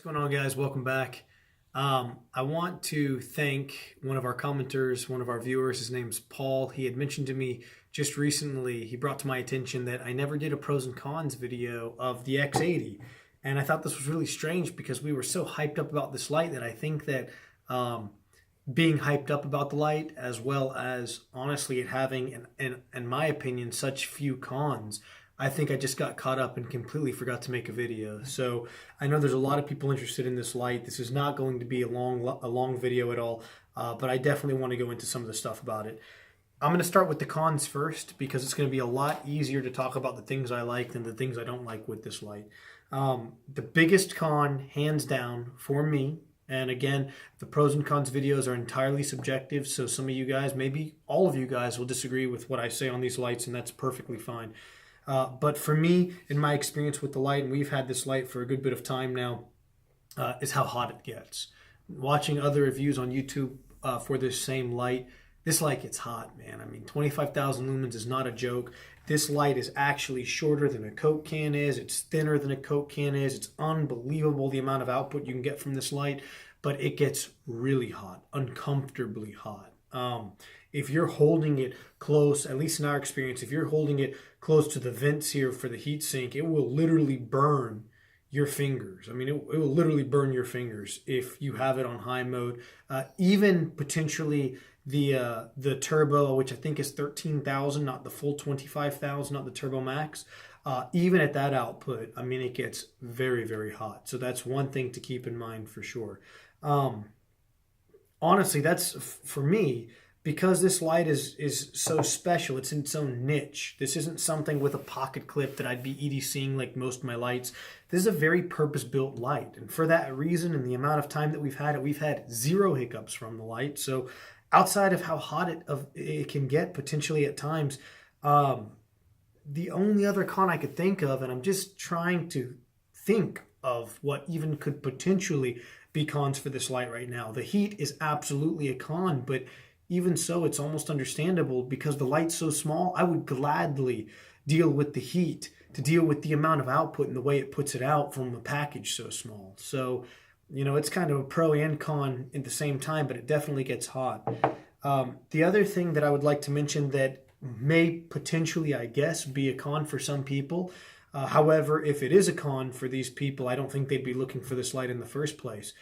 What's going on, guys? Welcome back. I want to thank one of our commenters, one of our viewers. His name's Paul. He had mentioned to me just recently, he brought to my attention that I never did a pros and cons video of the X80. And I thought this was really strange because we were so hyped up about this light that I think that being hyped up about the light, as well as honestly it having, in my opinion, such few cons, I think I just got caught up and completely forgot to make a video. So I know there's a lot of people interested in this light. This is not going to be a long video at all, but I definitely want to go into some of the stuff about it. I'm going to start with the cons first because it's going to be a lot easier to talk about the things I like than the things I don't like with this light. The biggest con, hands down, for me, and again, the pros and cons videos are entirely subjective, so some of you guys, maybe all of you guys, will disagree with what I say on these lights, and that's perfectly fine. But for me, in my experience with the light, and we've had this light for a good bit of time now, is how hot it gets. Watching other reviews on YouTube for this same light, this light gets hot, man. I mean, 25,000 lumens is not a joke. This light is actually shorter than a Coke can is. It's thinner than a Coke can is. It's unbelievable the amount of output you can get from this light, but it gets really hot, uncomfortably hot. If you're holding it close, at least in our experience, if you're holding it close to the vents here for the heat sink, it will literally burn your fingers. I mean, it will literally burn your fingers if you have it on high mode. Even potentially the turbo, which I think is 13,000, not the full 25,000, not the turbo max. Even at that output, I mean, it gets very, very hot. So that's one thing to keep in mind for sure. Honestly, that's for me, because this light is so special. It's in its own niche. This isn't something with a pocket clip that I'd be EDCing like most of my lights. This is a very purpose-built light. And for that reason and the amount of time that we've had zero hiccups from the light. So outside of how hot it can get potentially at times, the only other con I could think of, and I'm just trying to think of what even could potentially be cons for this light right now. The heat is absolutely a con, but even so, it's almost understandable because the light's so small. I would gladly deal with the heat to deal with the amount of output and the way it puts it out from a package so small. So, you know, it's kind of a pro and con at the same time, but it definitely gets hot. The other thing that I would like to mention that may potentially, I guess, be a con for some people. However, if it is a con for these people, I don't think they'd be looking for this light in the first place.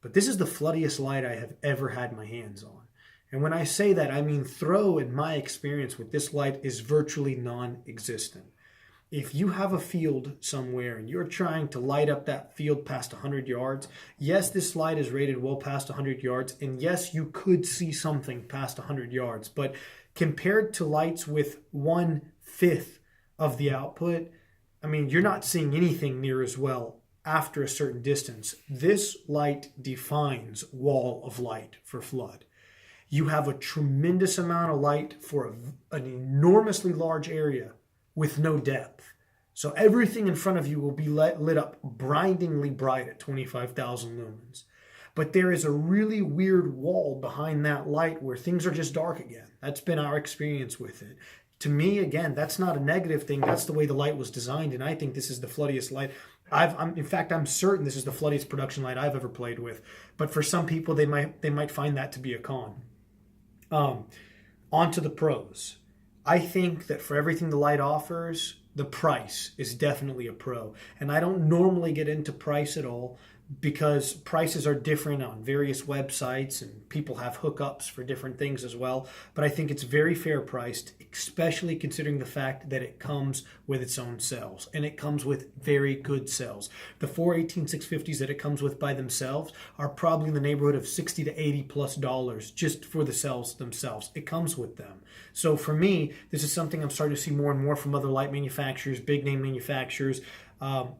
But this is the floodiest light I have ever had my hands on. And when I say that, I mean throw, in my experience with this light, is virtually non-existent. If you have a field somewhere and you're trying to light up that field past 100 yards, yes, this light is rated well past 100 yards, and yes, you could see something past 100 yards, but compared to lights with 1/5 of the output, I mean, you're not seeing anything near as well after a certain distance. This light defines wall of light for flood. You have a tremendous amount of light for an enormously large area with no depth. So everything in front of you will be lit up blindingly bright at 25,000 lumens. But there is a really weird wall behind that light where things are just dark again. That's been our experience with it. To me, again, that's not a negative thing. That's the way the light was designed, and I think this is the floodiest light. In fact, I'm certain this is the floodiest production light I've ever played with. But for some people, they might find that to be a con. On to the pros. I think that for everything the light offers, the price is definitely a pro. And I don't normally get into price at all because prices are different on various websites and people have hookups for different things as well. But I think it's very fair priced, especially considering the fact that it comes with its own cells and it comes with very good cells. The 418-650s that it comes with by themselves are probably in the neighborhood of $60 to $80+ just for the cells themselves. It comes with them. So for me, this is something I'm starting to see more and more from other light manufacturers, big name manufacturers.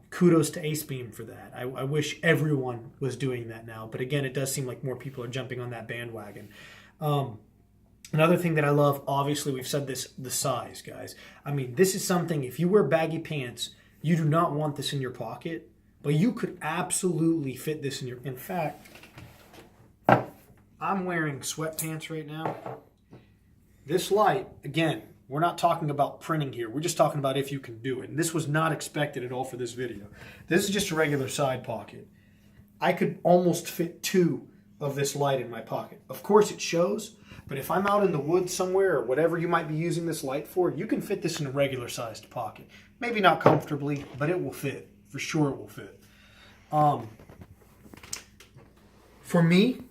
Kudos to Acebeam for that. I wish everyone was doing that now. But again, it does seem like more people are jumping on that bandwagon. Another thing that I love, obviously, we've said this, the size, guys. I mean, this is something, if you wear baggy pants, you do not want this in your pocket. But you could absolutely fit this in your... In fact, I'm wearing sweatpants right now. This light, again, we're not talking about printing here. We're just talking about if you can do it. And this was not expected at all for this video. This is just a regular side pocket. I could almost fit 2 of this light in my pocket. Of course it shows, but if I'm out in the woods somewhere or whatever you might be using this light for, you can fit this in a regular sized pocket. Maybe not comfortably, but it will fit. For sure it will fit. For me,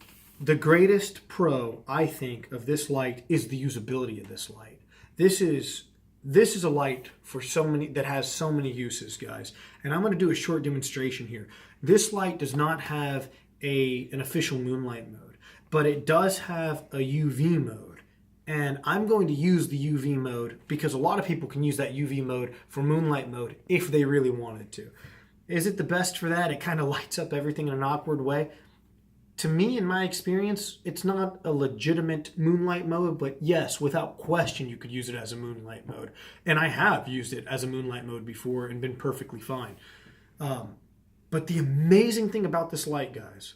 the greatest pro, I think, of this light is the usability of this light. This is a light for that has so many uses, guys. And I'm going to do a short demonstration here. This light does not have an official moonlight mode, but it does have a UV mode. And I'm going to use the UV mode because a lot of people can use that UV mode for moonlight mode if they really wanted to. Is it the best for that? It kind of lights up everything in an awkward way. To me, in my experience, it's not a legitimate moonlight mode, but yes, without question, you could use it as a moonlight mode. And I have used it as a moonlight mode before and been perfectly fine. But the amazing thing about this light, guys,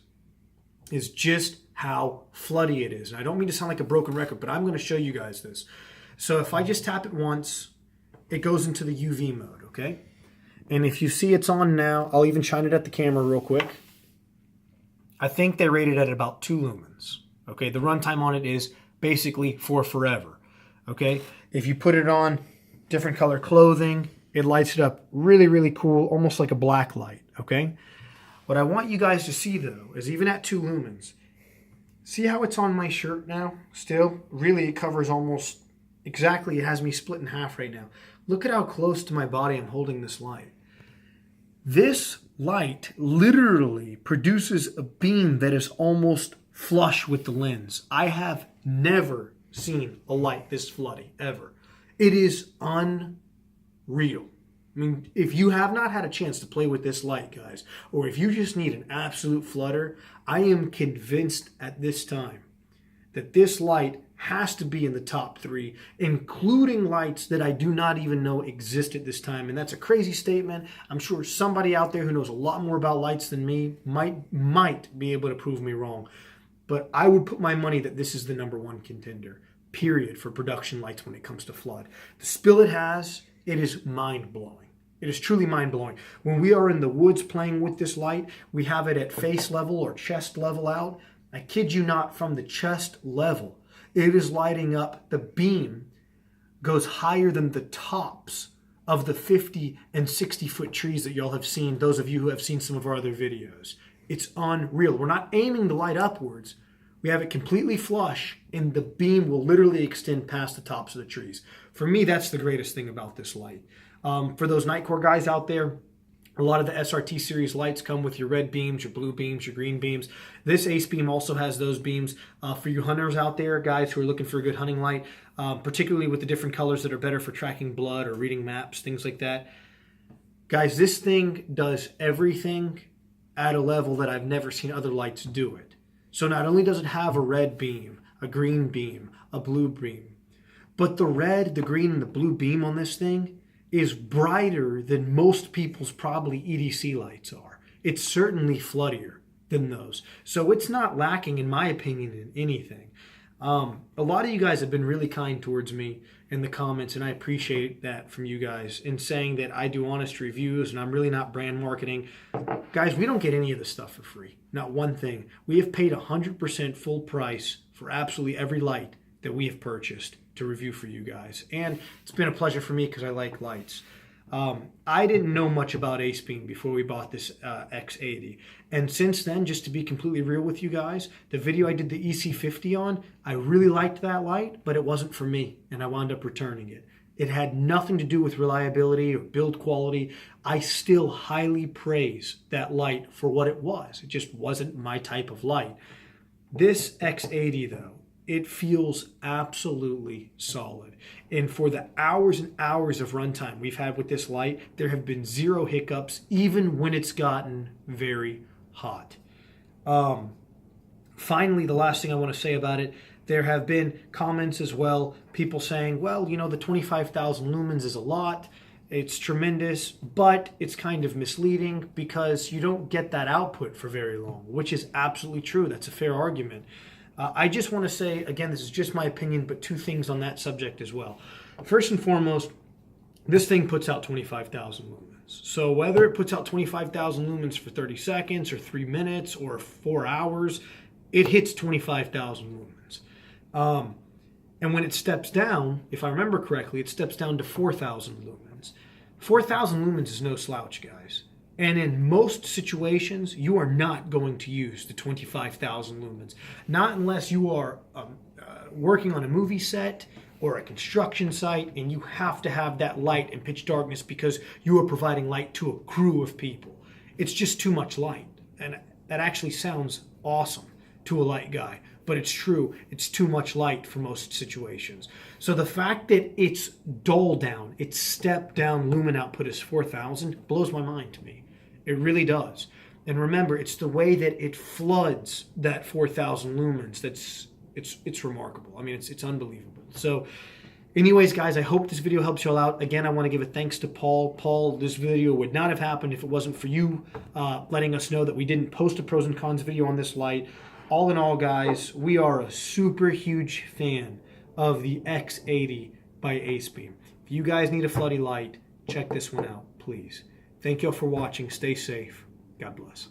is just how floody it is. And I don't mean to sound like a broken record, but I'm going to show you guys this. So if I just tap it once, it goes into the UV mode, okay? And if you see it's on now, I'll even shine it at the camera real quick. I think they rated it at about 2 lumens. Okay, the runtime on it is basically for forever. Okay, if you put it on different color clothing, it lights it up really, really cool, almost like a black light. Okay, what I want you guys to see though is even at 2 lumens, see how it's on my shirt now? Still, really, it covers almost exactly. It has me split in half right now. Look at how close to my body I'm holding this light. This light literally produces a beam that is almost flush with the lens. I have never seen a light this floody, ever. It is unreal. I mean, if you have not had a chance to play with this light, guys, or if you just need an absolute flutter, I am convinced at this time that this light has to be in the top 3, including lights that I do not even know exist at this time. And that's a crazy statement. I'm sure somebody out there who knows a lot more about lights than me might be able to prove me wrong. But I would put my money that this is the #1 contender, period, for production lights when it comes to flood. The spill it has, it is mind-blowing. It is truly mind-blowing. When we are in the woods playing with this light, we have it at face level or chest level out. I kid you not, from the chest level, it is lighting up. The beam goes higher than the tops of the 50 and 60 foot trees that y'all have seen, those of you who have seen some of our other videos. It's unreal. We're not aiming the light upwards. We have it completely flush, and the beam will literally extend past the tops of the trees. For me, that's the greatest thing about this light. For those Nightcore guys out there, a lot of the SRT series lights come with your red beams, your blue beams, your green beams. This Acebeam also has those beams. For you hunters out there, guys who are looking for a good hunting light, particularly with the different colors that are better for tracking blood or reading maps, things like that. Guys, this thing does everything at a level that I've never seen other lights do it. So not only does it have a red beam, a green beam, a blue beam, but the red, the green, and the blue beam on this thing is brighter than most people's probably EDC lights are. It's certainly floodier than those. So it's not lacking, in my opinion, in anything. A lot of you guys have been really kind towards me in the comments, and I appreciate that from you guys in saying that I do honest reviews and I'm really not brand marketing. Guys, we don't get any of this stuff for free. Not one thing. We have paid 100% full price for absolutely every light that we have purchased to review for you guys. And it's been a pleasure for me because I like lights. I didn't know much about Acebeam before we bought this X80. And since then, just to be completely real with you guys, the video I did the EC50 on, I really liked that light, but it wasn't for me, and I wound up returning it. It had nothing to do with reliability or build quality. I still highly praise that light for what it was. It just wasn't my type of light. This X80, though, it feels absolutely solid. And for the hours and hours of runtime we've had with this light, there have been 0 hiccups, even when it's gotten very hot. Finally, the last thing I want to say about it, there have been comments as well, people saying, well, you know, the 25,000 lumens is a lot. It's tremendous, but it's kind of misleading because you don't get that output for very long, which is absolutely true. That's a fair argument. I just want to say, again, this is just my opinion, but 2 things on that subject as well. First and foremost, this thing puts out 25,000 lumens. So whether it puts out 25,000 lumens for 30 seconds or 3 minutes or 4 hours, it hits 25,000 lumens. And when it steps down, if I remember correctly, it steps down to 4,000 lumens. 4,000 lumens is no slouch, guys. And in most situations, you are not going to use the 25,000 lumens. Not unless you are working on a movie set or a construction site and you have to have that light in pitch darkness because you are providing light to a crew of people. It's just too much light. And that actually sounds awesome to a light guy, but it's true. It's too much light for most situations. So the fact that it's dull down, its step down lumen output is 4,000 blows my mind to me. It really does. And remember, it's the way that it floods that 4,000 lumens that's it's remarkable. I mean, it's unbelievable. So anyways, guys, I hope this video helps you all out. Again, I want to give a thanks to Paul. Paul, this video would not have happened if it wasn't for you letting us know that we didn't post a pros and cons video on this light. All in all, guys, we are a super huge fan of the X80 by Acebeam. If you guys need a floody light, check this one out, please. Thank you all for watching. Stay safe. God bless.